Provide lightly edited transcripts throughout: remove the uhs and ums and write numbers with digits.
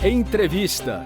Entrevista.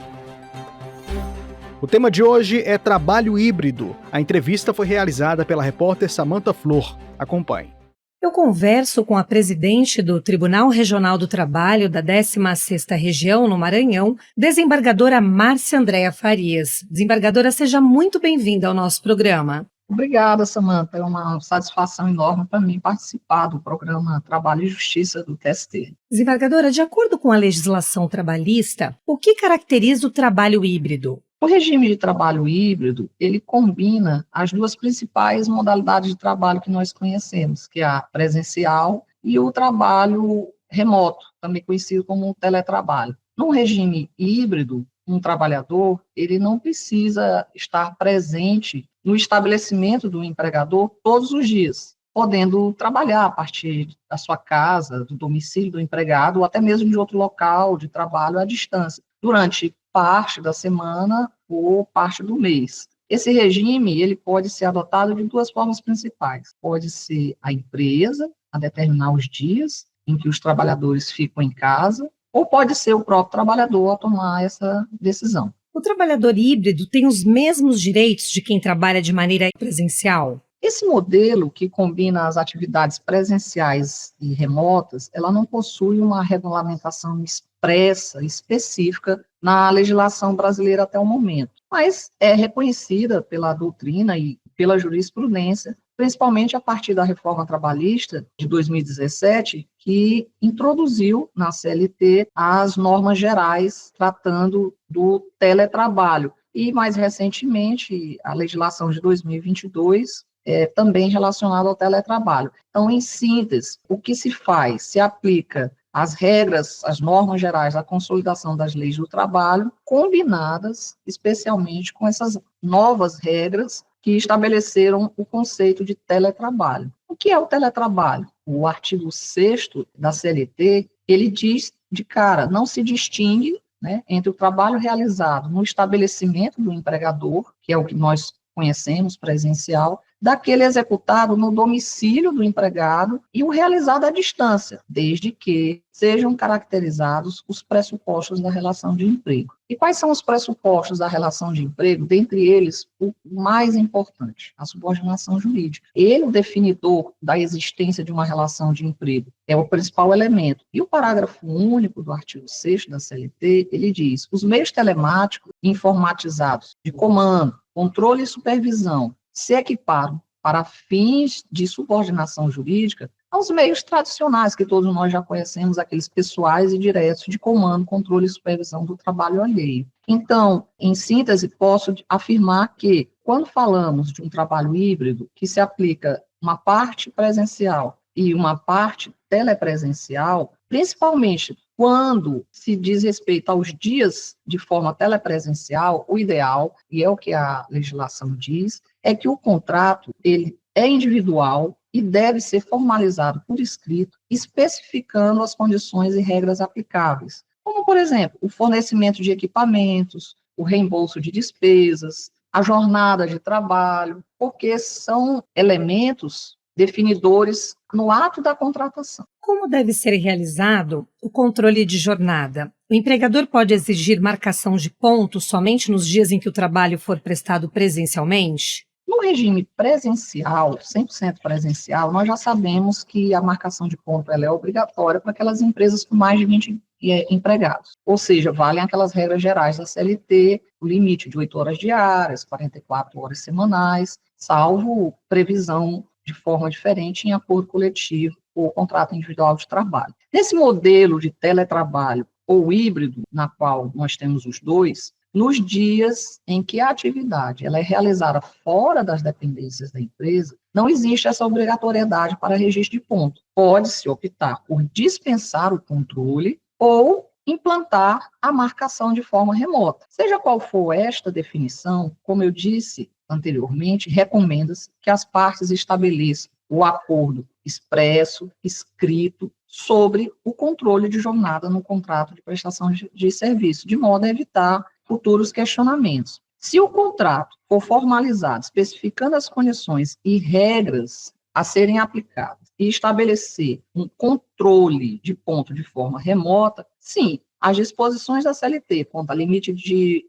O tema de hoje é trabalho híbrido. A entrevista foi realizada pela repórter Samantha Flor. Acompanhe. Eu converso com a presidente do Tribunal Regional do Trabalho da 16ª Região, no Maranhão, desembargadora Márcia Andréa Farias. Desembargadora, seja muito bem-vinda ao nosso programa. Obrigada, Samantha. É uma satisfação enorme para mim participar do programa Trabalho e Justiça do TST. Desembargadora, de acordo com a legislação trabalhista, o que caracteriza o trabalho híbrido? O regime de trabalho híbrido, ele combina as duas principais modalidades de trabalho que nós conhecemos, que é a presencial e o trabalho remoto, também conhecido como teletrabalho. No regime híbrido, um trabalhador, ele não precisa estar presente no estabelecimento do empregador todos os dias, podendo trabalhar a partir da sua casa, do domicílio do empregado, ou até mesmo de outro local de trabalho à distância, durante parte da semana ou parte do mês. Esse regime, ele pode ser adotado de duas formas principais. Pode ser a empresa a determinar os dias em que os trabalhadores ficam em casa, ou pode ser o próprio trabalhador a tomar essa decisão. O trabalhador híbrido tem os mesmos direitos de quem trabalha de maneira presencial? Esse modelo, que combina as atividades presenciais e remotas, ela não possui uma regulamentação expressa, específica, na legislação brasileira até o momento, mas é reconhecida pela doutrina e pela jurisprudência, principalmente a partir da reforma trabalhista de 2017, que introduziu na CLT as normas gerais tratando do teletrabalho. E, mais recentemente, a legislação de 2022, também relacionada ao teletrabalho. Então, em síntese, o que se faz? Se aplica as regras, as normas gerais da consolidação das leis do trabalho, combinadas especialmente com essas novas regras que estabeleceram o conceito de teletrabalho. O que é o teletrabalho? O artigo 6º da CLT, ele diz de cara, não se distingue, né, entre o trabalho realizado no estabelecimento do empregador, que é o que nós conhecemos, presencial, daquele executado no domicílio do empregado e o realizado à distância, desde que sejam caracterizados os pressupostos da relação de emprego. E quais são os pressupostos da relação de emprego? Dentre eles, o mais importante, a subordinação jurídica. Ele, o definidor da existência de uma relação de emprego, é o principal elemento. E o parágrafo único do artigo 6º da CLT, ele diz: os meios telemáticos informatizados de comando, controle e supervisão se equiparam para fins de subordinação jurídica aos meios tradicionais que todos nós já conhecemos, aqueles pessoais e diretos de comando, controle e supervisão do trabalho alheio. Então, em síntese, posso afirmar que, quando falamos de um trabalho híbrido, que se aplica uma parte presencial e uma parte telepresencial, principalmente quando se diz respeito aos dias de forma telepresencial, o ideal, e é o que a legislação diz, é que o contrato ele é individual e deve ser formalizado por escrito, especificando as condições e regras aplicáveis, como, por exemplo, o fornecimento de equipamentos, o reembolso de despesas, a jornada de trabalho, porque são elementos definidores no ato da contratação. Como deve ser realizado o controle de jornada? O empregador pode exigir marcação de ponto somente nos dias em que o trabalho for prestado presencialmente? No regime presencial, 100% presencial, nós já sabemos que a marcação de ponto ela é obrigatória para aquelas empresas com mais de 20 empregados. Ou seja, valem aquelas regras gerais da CLT, o limite de 8 horas diárias, 44 horas semanais, salvo previsão de forma diferente em acordo coletivo ou contrato individual de trabalho. Nesse modelo de teletrabalho ou híbrido, na qual nós temos os dois, nos dias em que a atividade ela é realizada fora das dependências da empresa, não existe essa obrigatoriedade para registro de ponto. Pode-se optar por dispensar o controle ou implantar a marcação de forma remota. Seja qual for esta definição, como eu disse anteriormente, recomenda-se que as partes estabeleçam o acordo expresso, escrito, sobre o controle de jornada no contrato de prestação de serviço, de modo a evitar futuros questionamentos. Se o contrato for formalizado, especificando as condições e regras a serem aplicadas e estabelecer um controle de ponto de forma remota, sim, as disposições da CLT, quanto a limite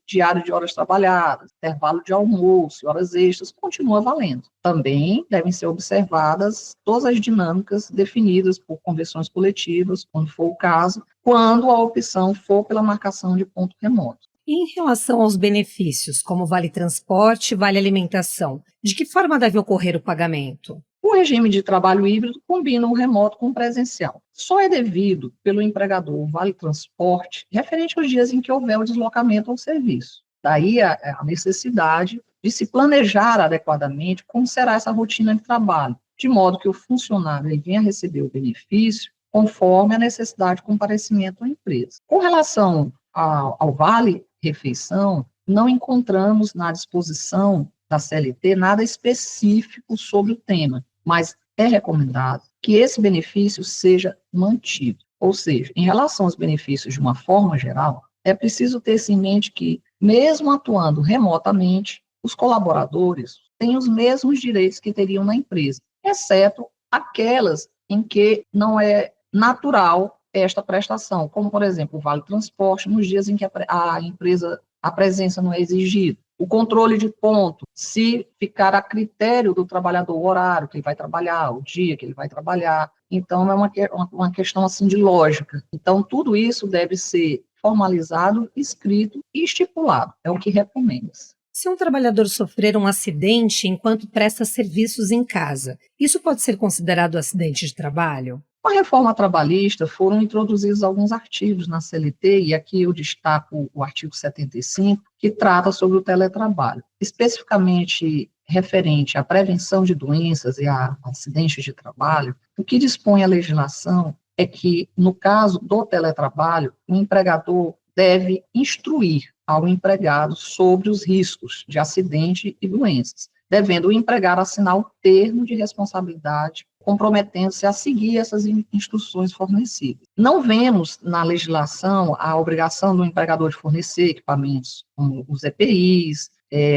diário de horas trabalhadas, intervalo de almoço, horas extras, continua valendo. Também devem ser observadas todas as dinâmicas definidas por convenções coletivas, quando for o caso, quando a opção for pela marcação de ponto remoto. E em relação aos benefícios, como vale transporte e vale alimentação, de que forma deve ocorrer o pagamento? O regime de trabalho híbrido combina o remoto com o presencial. Só é devido pelo empregador o vale-transporte referente aos dias em que houver o deslocamento ao serviço. Daí a necessidade de se planejar adequadamente como será essa rotina de trabalho, de modo que o funcionário venha receber o benefício conforme a necessidade de comparecimento à empresa. Com relação ao vale-refeição, não encontramos na disposição da CLT nada específico sobre o tema, mas é recomendado que esse benefício seja mantido. Ou seja, em relação aos benefícios de uma forma geral, é preciso ter em mente que, mesmo atuando remotamente, os colaboradores têm os mesmos direitos que teriam na empresa, exceto aquelas em que não é natural esta prestação, como, por exemplo, o vale-transporte nos dias em que a presença não é exigida. O controle de ponto, se ficar a critério do trabalhador o horário que ele vai trabalhar, o dia que ele vai trabalhar. Então, é uma questão assim de lógica. Então, tudo isso deve ser formalizado, escrito e estipulado. É o que recomenda-se. Se um trabalhador sofrer um acidente enquanto presta serviços em casa, isso pode ser considerado acidente de trabalho? Com a reforma trabalhista, foram introduzidos alguns artigos na CLT, e aqui eu destaco o artigo 75, que trata sobre o teletrabalho, especificamente referente à prevenção de doenças e a acidentes de trabalho. O que dispõe a legislação é que, no caso do teletrabalho, o empregador deve instruir ao empregado sobre os riscos de acidente e doenças, devendo o empregado assinar o termo de responsabilidade, comprometendo-se a seguir essas instruções fornecidas. Não vemos na legislação a obrigação do empregador de fornecer equipamentos como os EPIs,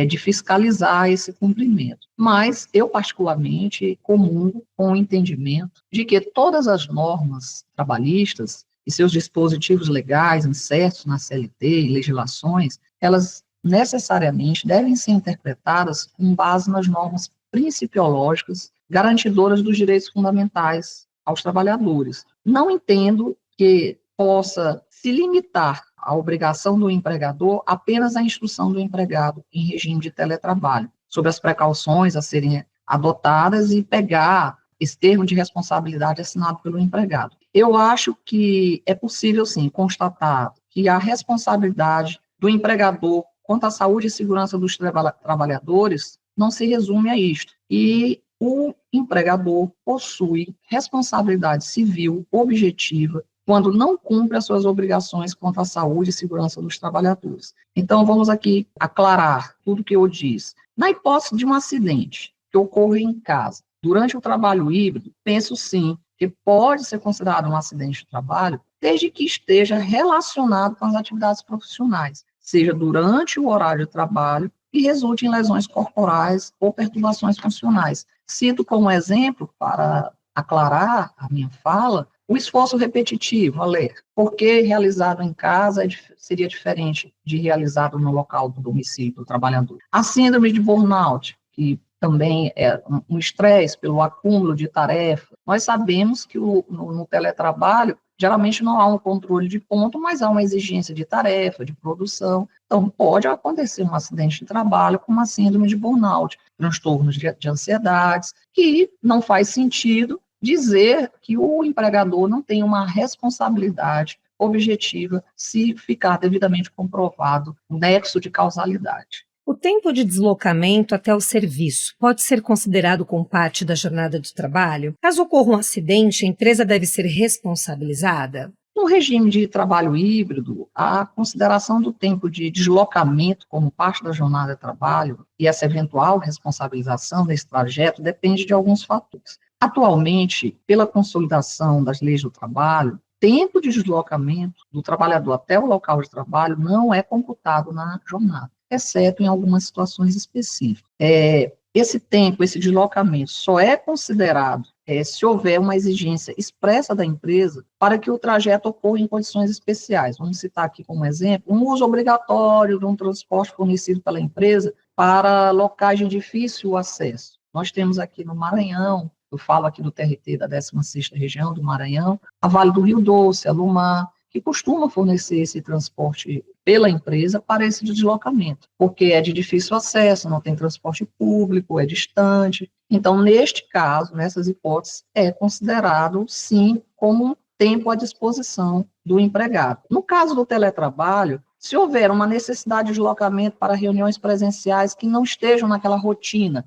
de fiscalizar esse cumprimento. Mas eu, particularmente, comungo com o entendimento de que todas as normas trabalhistas e seus dispositivos legais insertos na CLT e legislações, elas necessariamente devem ser interpretadas com base nas normas principiológicas garantidoras dos direitos fundamentais aos trabalhadores. Não entendo que possa se limitar a obrigação do empregador apenas à instrução do empregado em regime de teletrabalho, sobre as precauções a serem adotadas e pegar esse termo de responsabilidade assinado pelo empregado. Eu acho que é possível, sim, constatar que a responsabilidade do empregador quanto à saúde e segurança dos trabalhadores não se resume a isto. E o empregador possui responsabilidade civil objetiva quando não cumpre as suas obrigações quanto à saúde e segurança dos trabalhadores. Então, vamos aqui aclarar tudo que eu disse. Na hipótese de um acidente que ocorre em casa, durante o trabalho híbrido, penso sim que pode ser considerado um acidente de trabalho, desde que esteja relacionado com as atividades profissionais, seja durante o horário de trabalho e resulte em lesões corporais ou perturbações funcionais. Cito como exemplo, para aclarar a minha fala, o esforço repetitivo, porque realizado em casa seria diferente de realizado no local do domicílio do trabalhador. A síndrome de burnout, que também é um estresse pelo acúmulo de tarefa. Nós sabemos que no teletrabalho, geralmente não há um controle de ponto, mas há uma exigência de tarefa, de produção. Então, pode acontecer um acidente de trabalho com uma síndrome de burnout, transtornos de ansiedades, que não faz sentido dizer que o empregador não tem uma responsabilidade objetiva se ficar devidamente comprovado o nexo de causalidade. O tempo de deslocamento até o serviço pode ser considerado como parte da jornada de trabalho? Caso ocorra um acidente, a empresa deve ser responsabilizada? No regime de trabalho híbrido, a consideração do tempo de deslocamento como parte da jornada de trabalho e essa eventual responsabilização desse trajeto depende de alguns fatores. Atualmente, pela consolidação das leis do trabalho, tempo de deslocamento do trabalhador até o local de trabalho não é computado na jornada, exceto em algumas situações específicas. Esse tempo, esse deslocamento, só é considerado se houver uma exigência expressa da empresa para que o trajeto ocorra em condições especiais. Vamos citar aqui como exemplo, um uso obrigatório de um transporte fornecido pela empresa para locais de difícil acesso. Nós temos aqui no Maranhão, eu falo aqui do TRT da 16ª região do Maranhão, a Vale do Rio Doce, a Lumar, que costuma fornecer esse transporte pela empresa para esse deslocamento, porque é de difícil acesso, não tem transporte público, é distante. Então, neste caso, nessas hipóteses, é considerado, sim, como um tempo à disposição do empregado. No caso do teletrabalho, se houver uma necessidade de deslocamento para reuniões presenciais que não estejam naquela rotina,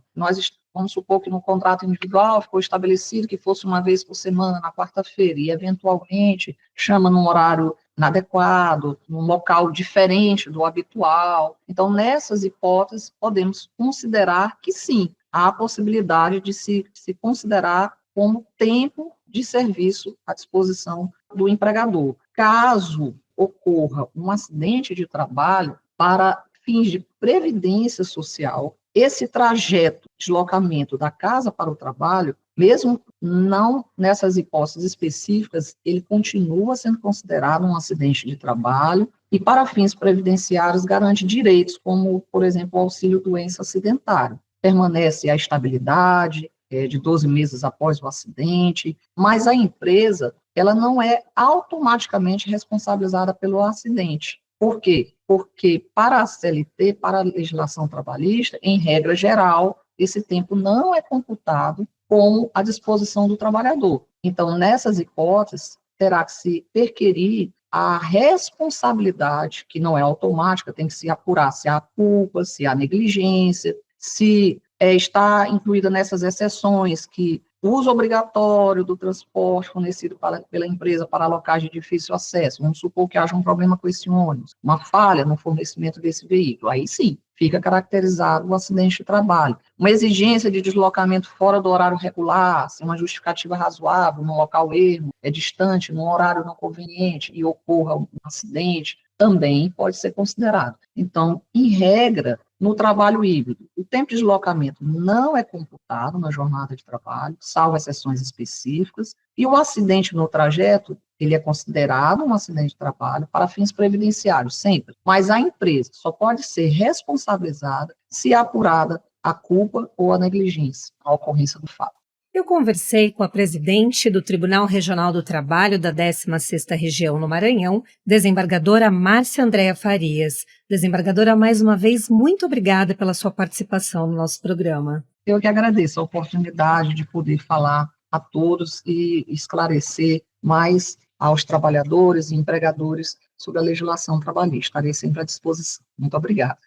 vamos supor que no contrato individual ficou estabelecido que fosse uma vez por semana, na quarta-feira, e eventualmente chama num horário inadequado, num local diferente do habitual. Então, nessas hipóteses, podemos considerar que sim, há a possibilidade de se considerar como tempo de serviço à disposição do empregador. Caso ocorra um acidente de trabalho, para fins de previdência social, esse trajeto, deslocamento da casa para o trabalho, mesmo não nessas hipóteses específicas, ele continua sendo considerado um acidente de trabalho e, para fins previdenciários, garante direitos, como, por exemplo, o auxílio-doença acidentário. Permanece a estabilidade de 12 meses após o acidente, mas a empresa ela não é automaticamente responsabilizada pelo acidente. Por quê? Porque para a CLT, para a legislação trabalhista, em regra geral, esse tempo não é computado como à disposição do trabalhador. Então, nessas hipóteses, terá que se perquirir a responsabilidade, que não é automática, tem que se apurar se há culpa, se há negligência, se está incluída nessas exceções que o uso obrigatório do transporte fornecido pela empresa para locais de difícil acesso. Vamos supor que haja um problema com esse ônibus, uma falha no fornecimento desse veículo. Aí sim, fica caracterizado o acidente de trabalho. Uma exigência de deslocamento fora do horário regular, sem uma justificativa razoável, num local ermo, distante, num horário não conveniente e ocorra um acidente, também pode ser considerado. Então, em regra, no trabalho híbrido, o tempo de deslocamento não é computado na jornada de trabalho, salvo exceções específicas, e o acidente no trajeto, ele é considerado um acidente de trabalho para fins previdenciários, sempre. Mas a empresa só pode ser responsabilizada se apurada a culpa ou a negligência, a ocorrência do fato. Eu conversei com a presidente do Tribunal Regional do Trabalho da 16ª Região no Maranhão, desembargadora Márcia Andréa Farias. Desembargadora, mais uma vez, muito obrigada pela sua participação no nosso programa. Eu que agradeço a oportunidade de poder falar a todos e esclarecer mais aos trabalhadores e empregadores sobre a legislação trabalhista. Estarei sempre à disposição. Muito obrigada.